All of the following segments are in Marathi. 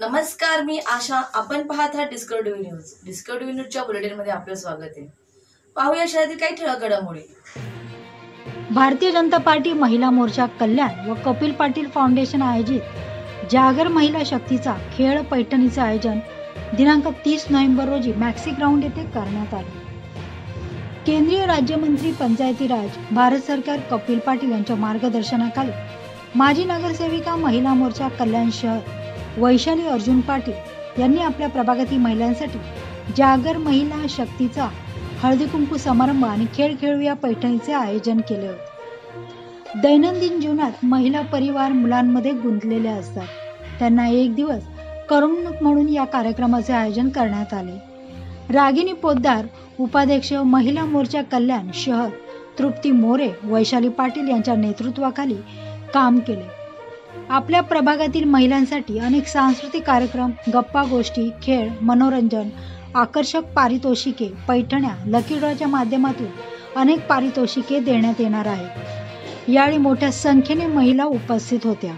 नमस्कार, मी आशा. आपण पाहत आहात डिस्कव्हरी न्यूज. डिस्कव्हरी न्यूजच्या बुलेटिनमध्ये आपलं स्वागत आहे. पाहूया शहरातील काही ठळक घडामोडी. भारतीय जनता पार्टी महिला मोर्चा कल्याण व कपिल पाटील फाउंडेशन आयोजित जागर महिला शक्तीचा खेळ पैठणीचे आयोजन दिनांक 30 नोव्हेंबर रोजी मॅक्सी ग्राउंड येथे करण्यात आले. केंद्रीय राज्यमंत्री पंचायती राज भारत सरकार कपिल पाटील यांच्या मार्गदर्शनाखाली माजी नगरसेविका महिला मोर्चा कल्याण शहर वैशाली अर्जुन पाटील यांनी आपल्या प्रभागातील महिलांसाठी जागर महिला शक्तीचा हळदी कुंकू समारंभ आणि खेळ खेळूया पैठणीचे आयोजन केले होते. दैनंदिन जीवनात महिला परिवार मुलांमध्ये गुंतलेले असतात. त्यांना एक दिवस करमणूक म्हणून या कार्यक्रमाचे आयोजन करण्यात आले. रागिनी पोद्दार उपाध्यक्ष महिला मोर्चा कल्याण शहर तृप्ती मोरे वैशाली पाटील यांच्या नेतृत्वाखाली काम केले. आपल्या प्रभागातील महिलांसाठी अनेक सांस्कृतिक कार्यक्रम, गप्पा गोष्टी, खेळ, मनोरंजन, आकर्षक पारितोषिके, पैठण्या, लकी ड्रॉच्या माध्यमातून अनेक पारितोषिके देण्यात येणार आहेत. यावेळी मोठ्या संख्येने महिला उपस्थित होत्या.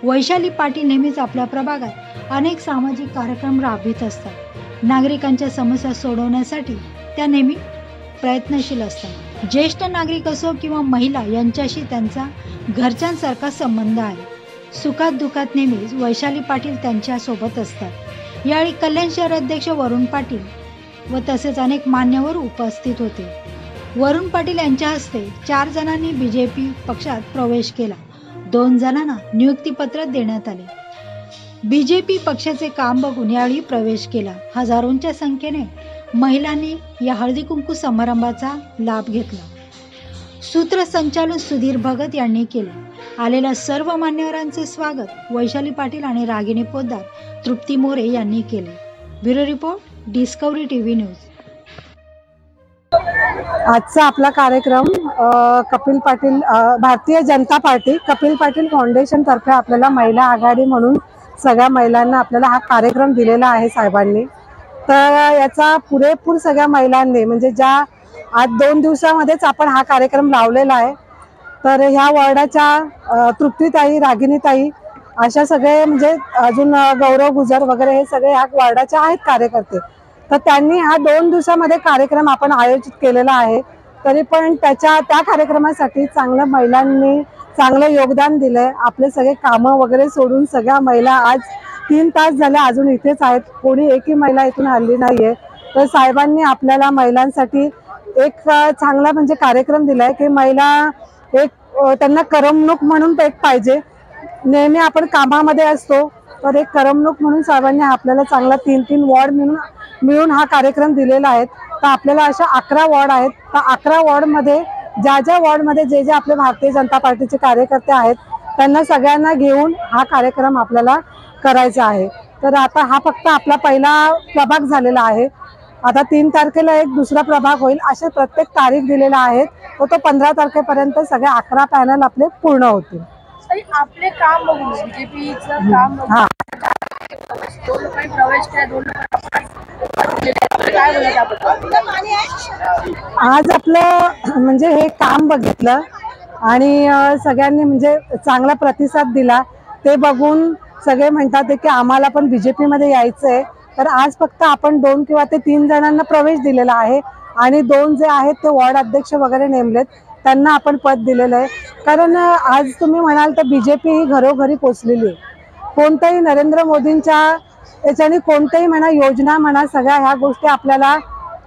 वैशाली पाटील नेहमीच आपल्या प्रभागात अनेक सामाजिक कार्यक्रम राबवित असतात. नागरिकांच्या समस्या सोडवण्यासाठी त्या नेहमी प्रयत्नशील असतात. ज्येष्ठ नागरिक असो किंवा महिला यांच्याशी त्यांचा घरच्यांसारखा संबंध आहे. सुखात दुखात नेहमीच वैशाली पाटील त्यांच्या सोबत असतात. यावेळी कल्याण शहर अध्यक्ष वरुण पाटील व तसेच अनेक मान्यवर उपस्थित होते. वरुण पाटील यांच्या हस्ते 4 जणांनी बीजेपी पक्षात प्रवेश केला. 2 जणांना नियुक्तीपत्र देण्यात आले. बीजेपी पक्षाचे काम बघून यावेळी प्रवेश केला. हजारोंच्या संख्येने महिलांनी या हळदी कुंकू समारंभाचा लाभ घेतला. सूत्रसंचालन सुधीर भगत यांनी केले. आलेल्या सर्व मान्यवरांचे स्वागत वैशाली पाटील आणि रागिनी पोद्दार तृप्ती मोरे यांनी केले. Bureau report discovery TV news. आजचा आपला कार्यक्रम कपिल पाटील भारतीय जनता पार्टी कपिल पाटील फाउंडेशन तर्फे आपल्याला महिला आघाडी म्हणून सगळ्या महिलांना आपल्याला हा कार्यक्रम दिलेला आहे साहेबांनी. तर याचा पुरेपूर सगळ्या महिलांनी म्हणजे ज्या आज 2 दिवसामध्येच आपण हा कार्यक्रम लावलेला आहे. तर ह्या वॉर्डाच्या तृप्तीताई, रागिनीताई अशा सगळे म्हणजे अजून गौरव गुजर वगैरे हे सगळे ह्या वॉर्डाचे आहेत कार्यकर्ते. तर त्यांनी हा 2 दिवसामध्ये कार्यक्रम आपण आयोजित केलेला आहे. तरी पण त्या कार्यक्रमासाठी चांगल्या महिलांनी चांगलं योगदान दिलंय. आपले सगळे कामं वगैरे सोडून सगळ्या महिला आज 3 तास झाले अजून इथेच आहेत. कोणी एकही महिला इथून हल्ली नाहीये. तर साहेबांनी आपल्याला महिलांसाठी एक चांगला म्हणजे कार्यक्रम दिलाय की महिला एक त्यांना करमणूक म्हणून एक पाहिजे. नेहमी आपण कामामध्ये असतो तर एक करमणूक म्हणून साहेबांनी आपल्याला चांगला 3 वॉर्ड मिळून हा कार्यक्रम दिलेला आहे. तर आपल्याला अशा 11 वॉर्ड आहेत. तर 11 वॉर्डमध्ये ज्या वॉर्डमध्ये जे आपले भारतीय जनता पार्टीचे कार्यकर्ते आहेत त्यांना सगळ्यांना घेऊन हा कार्यक्रम आपल्याला करायचा आहे. तर आता हा फक्त आपला पहिला प्रभाग झालेला आहे. आता 3 तारखेला एक दुसरा प्रभाग होईल. असे प्रत्येक तारीख दिलेला आहे. तो 15 तारखेपर्यंत सगळे 11 पॅनल आपले पूर्ण होतील. आपले काम बघून बीजेपीचं काम बघून प्रवेश आज आपलं म्हणजे हे काम बघितलं आणि सगळ्यांनी म्हणजे चांगला प्रतिसाद दिला. ते बघून सगळे म्हणतात की आम्हाला पण बीजेपी मध्ये यायचंय. तर आज फक्त आपण 2 किंवा 3 जणांना प्रवेश दिलेला आहे आणि 2 जे आहेत ते वॉर्ड अध्यक्ष वगैरे नेमलेत त्यांना आपण पद दिलेलं आहे. कारण आज तुम्ही म्हणाल तर बीजेपी ही घरोघरी पोचलेली आहे. कोणत्याही नरेंद्र मोदींच्या याच्याने कोणत्याही म्हणा योजना म्हणा सगळ्या ह्या गोष्टी आपल्याला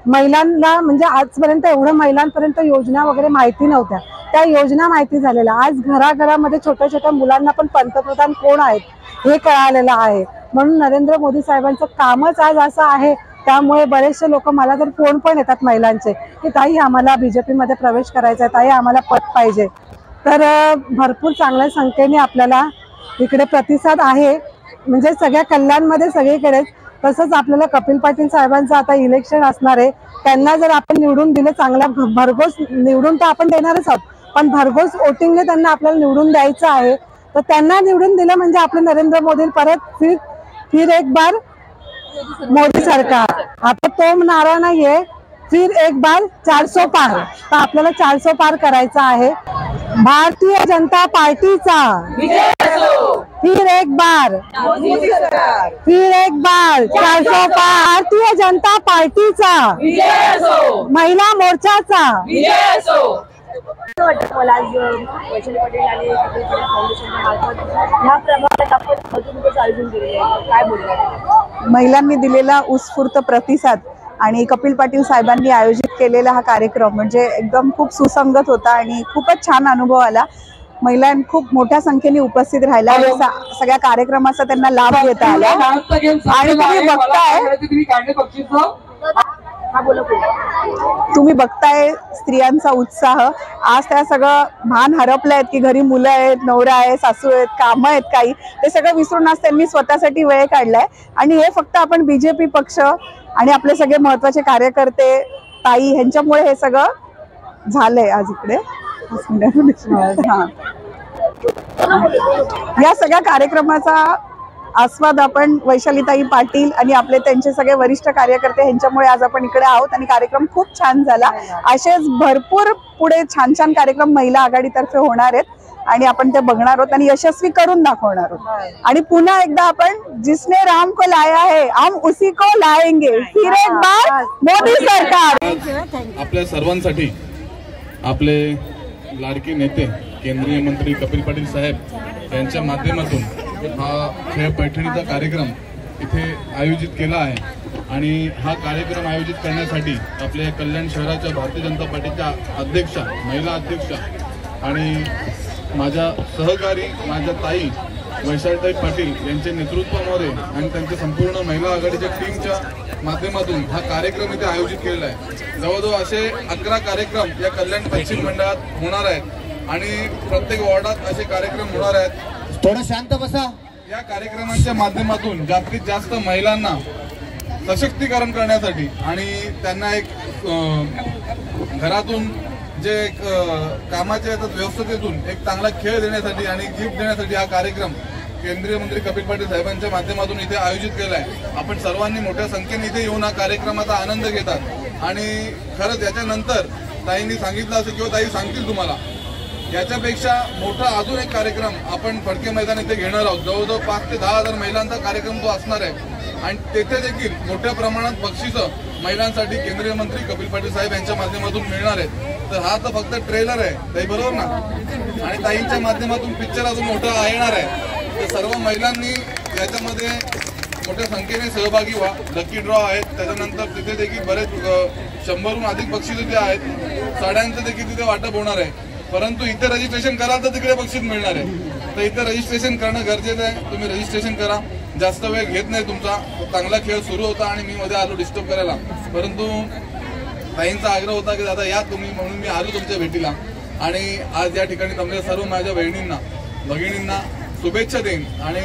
महिलांना म्हणजे आजपर्यंत एवढं महिलांपर्यंत योजना वगैरे माहिती नव्हत्या. त्या योजना माहिती झालेल्या. आज घराघरामध्ये छोट्या छोट्या मुलांना पण पंतप्रधान कोण आहेत हे कळालेलं आहे. म्हणून नरेंद्र मोदी साहेबांचं कामच आज असं आहे. त्यामुळे बरेचसे लोक मला तर फोन पण येतात महिलांचे की ताई आम्हाला बीजेपी मध्ये प्रवेश करायचा आहे, ताई आम्हाला पद पाहिजे. तर भरपूर चांगल्या संख्येने आपल्याला इकडे प्रतिसाद आहे म्हणजे सगळ्या कल्याणमध्ये सगळीकडेच. तसंच आपल्याला कपिल पाटील साहेबांचं आता इलेक्शन असणार आहे. त्यांना जर आपण निवडून दिले चांगला भरघोस निवडून तर आपण देणारच आहोत पण भरघोस वोटिंगने त्यांना आपल्याला निवडून द्यायचं आहे. तर त्यांना निवडून दिलं म्हणजे आपले नरेंद्र मोदी परत फिर एक बार मोदी सरकार. आता तो नारा नाहीये फिर एक बार 400 पार. तर आपल्याला 400 पार करायचा आहे. भारतीय जनता पार्टीचा विजय असो. फिर एक बार, फिर एक बार 400 पार. भारतीय जनता पार्टीचा, महिला मोर्चाचा. असं वाटतं मला आज वैशाली पाटील आणि कपिल पाटील फाउंडेशनच्या मार्फत ह्या प्रमाणात आपण मधुमेहाचं आयोजन केलेलं आहे. काय बोलणार? महिलांनी दिलेला उत्स्फूर्त प्रतिसाद आणि कपिल पाटील साहेबांनी आयोजित केलेला हा कार्यक्रम म्हणजे एकदम खूप सुसंगत होता आणि खूपच छान अनुभव आला. महिला खूप मोठ्या संख्येने उपस्थित राहिल्या आणि सगळ्या कार्यक्रमाचा त्यांना लाभ घेता आला. आणि तुम्ही बघताय स्त्रियांचा उत्साह. आज त्या सगळं भान हरपलं आहेत की घरी मुलं आहेत, नवरा आहे, सासू आहेत, कामं आहेत काही, ते सगळं विसरून आज त्यांनी स्वतःसाठी वेळ काढलाय. आणि हे फक्त आपण बीजेपी पक्ष आणि आपले सगळे महत्वाचे कार्यकर्ते ताई ह्यांच्यामुळे हे सगळं झालंय आज इकडे. या सगळ्या कार्यक्रमाचा आस्वाद आपण वैशालीताई पाटील आणि आपले त्यांचे सगळे वरिष्ठ कार्यकर्ते ह्यांच्यामुळे आज आपण इकडे आहोत आणि कार्यक्रम खूप छान झाला. असेच भरपूर पुढे छान छान कार्यक्रम महिला आघाडीतर्फे होणार आहेत आणि आपण ते बघणार आहोत आणि यशस्वी करून दाखवणार आहोत. आणि पुन्हा एकदा आपण जिसने राम को लाया है हम उसी को लाएंगे, फिर एक बार मोदी सरकार. आपल्या सर्वांसाठी आपले लाडके नेते केंद्रीय मंत्री कपिल पाटील साहेब यांच्या माध्यमातून हा खेळ पैठणीचा कार्यक्रम इथे आयोजित केला आहे. आणि हा कार्यक्रम आयोजित करण्यासाठी आपले कल्याण शहराच्या भारतीय जनता पार्टीच्या अध्यक्षा, महिला अध्यक्षा आणि माझ्या सहकारी माझ्या ताई वैशालीताई पाटील यांच्या नेतृत्वामध्ये आणि त्यांच्या संपूर्ण महिला आघाडीच्या टीमच्या माध्यमातून हा कार्यक्रम इथे आयोजित केलेला आहे. जवळजवळ असे 11 कार्यक्रम या कल्याण पश्चिम मंडळात होणार आहेत आणि प्रत्येक वॉर्डात असे कार्यक्रम होणार आहेत. थोडं शांत बसा. या कार्यक्रमांच्या माध्यमातून जास्तीत जास्त महिलांना सशक्तीकरण करण्यासाठी आणि त्यांना एक घरातून जे एक कामाच्या व्यवस्थेतून एक चांगला खेळ देण्यासाठी आणि गिफ्ट देण्यासाठी हा कार्यक्रम केंद्रीय मंत्री कपिल पाटील साहेबांच्या माध्यमातून इथे आयोजित केला आहे. आपण सर्वांनी मोठ्या संख्येने इथे येऊन हा कार्यक्रमाचा आनंद घेतात. आणि खरंच याच्यानंतर ताईंनी सांगितलं असेल किंवा ताई सांगतील तुम्हाला, याच्यापेक्षा मोठा अजून एक कार्यक्रम आपण फडके मैदान इथे घेणार आहोत. जवळजवळ 5 ते 10 हजार महिलांचा कार्यक्रम तो असणार आहे आणि तेथे देखील मोठ्या प्रमाणात बक्षिसं महिलांसाठी केंद्रीय मंत्री कपिल पाटील साहेब यांच्या माध्यमातून मिळणार आहेत. तर हा तर फक्त ट्रेलर आहे ताई, बरोबर ना? आणि ताईंच्या माध्यमातून पिक्चर अजून मोठा येणार आहे. तर सर्व महिलांनी याच्यामध्ये मोठ्या संख्येने सहभागी व्हा. लकी ड्रॉ आहेत, त्याच्यानंतर तिथे देखील बरेच 100हून अधिक बक्षीस तिथे आहेत. साड्यांचं देखील तिथे वाटप होणार आहे. परंतु इथे रजिस्ट्रेशन कराल तर तिकडे बक्षीस मिळणार आहे. तर इथे रजिस्ट्रेशन करणं गरजेचं आहे. तुम्ही रजिस्ट्रेशन करा. जास्त वेळ घेत नाही तुमचा. चांगला खेळ सुरू होता आणि मी मध्ये आलो डिस्टर्ब करायला, परंतु ताईंचा आग्रह होता की दादा या तुम्ही, म्हणून मी आलो तुमच्या भेटीला. आणि आज या ठिकाणी तुमच्या सर्व माझ्या बहिणींना भगिनींना शुभेच्छा देईन आणि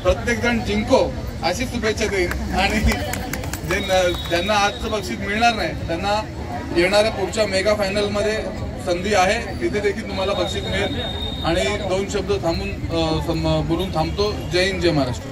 प्रत्येक जण जिंको अशी शुभेच्छा देईन. आणि ज्यांना आजचं बक्षीस मिळणार नाही त्यांना येणाऱ्या पुढच्या मेगा फायनल मध्ये संधी आहे, तिथे देखील तुम्हाला बक्षीस मिळेल. आणि 2 शब्द बोलून थांबतो. जय हिंद, जय महाराष्ट्र.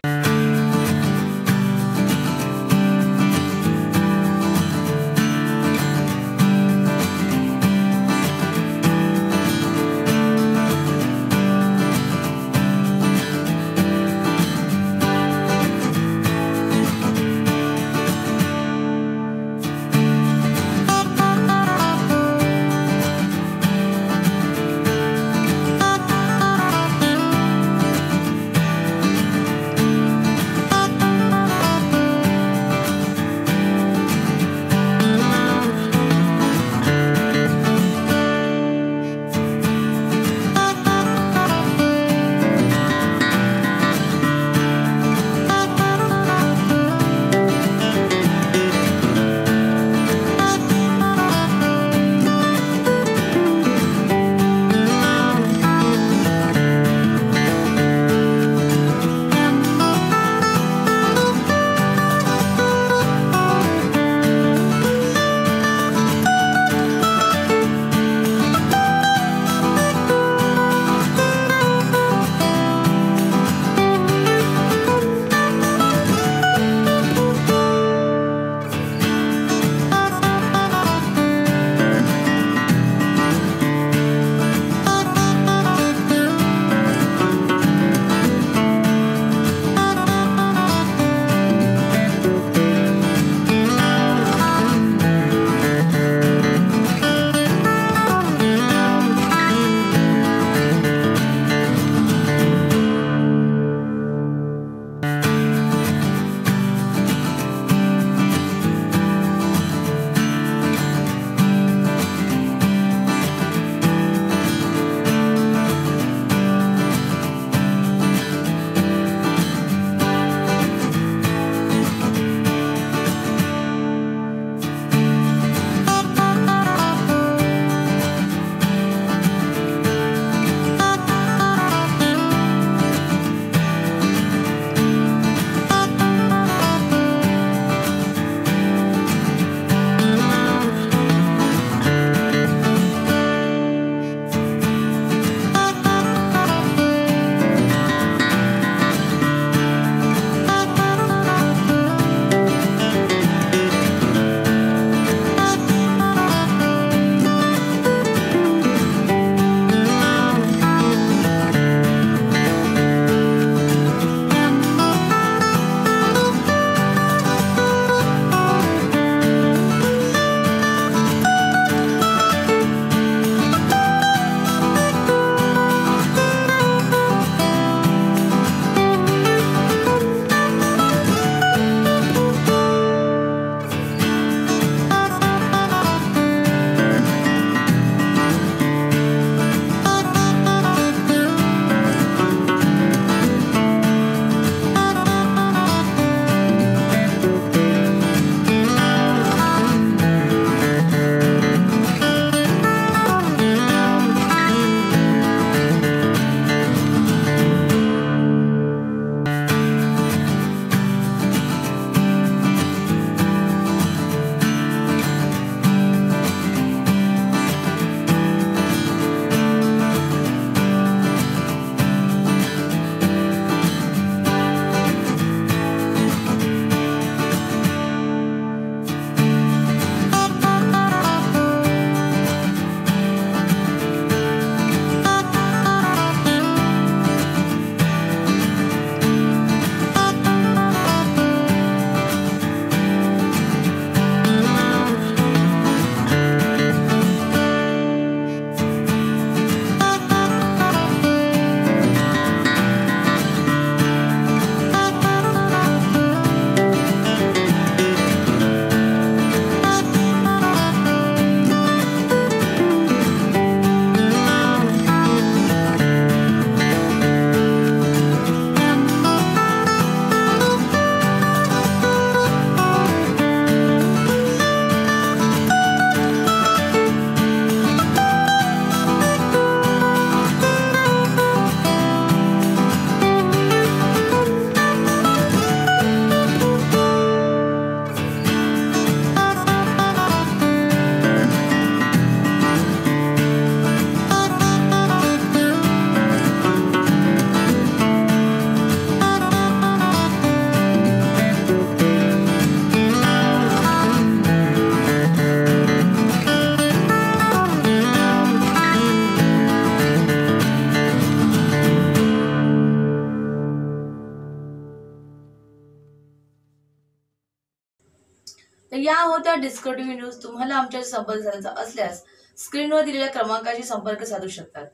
तर या होत्या डिस्कवर टीव्ही न्यूज. तुम्हाला आमच्याशी संपर्क साधायचा असल्यास स्क्रीनवर दिलेल्या क्रमांकाशी संपर्क साधू शकतात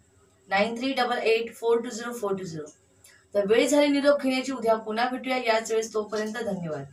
9388420420. तर वेळ झाली निरोप घेण्याची. उद्या पुन्हा भेटूया याच वेळेस. तोपर्यंत धन्यवाद.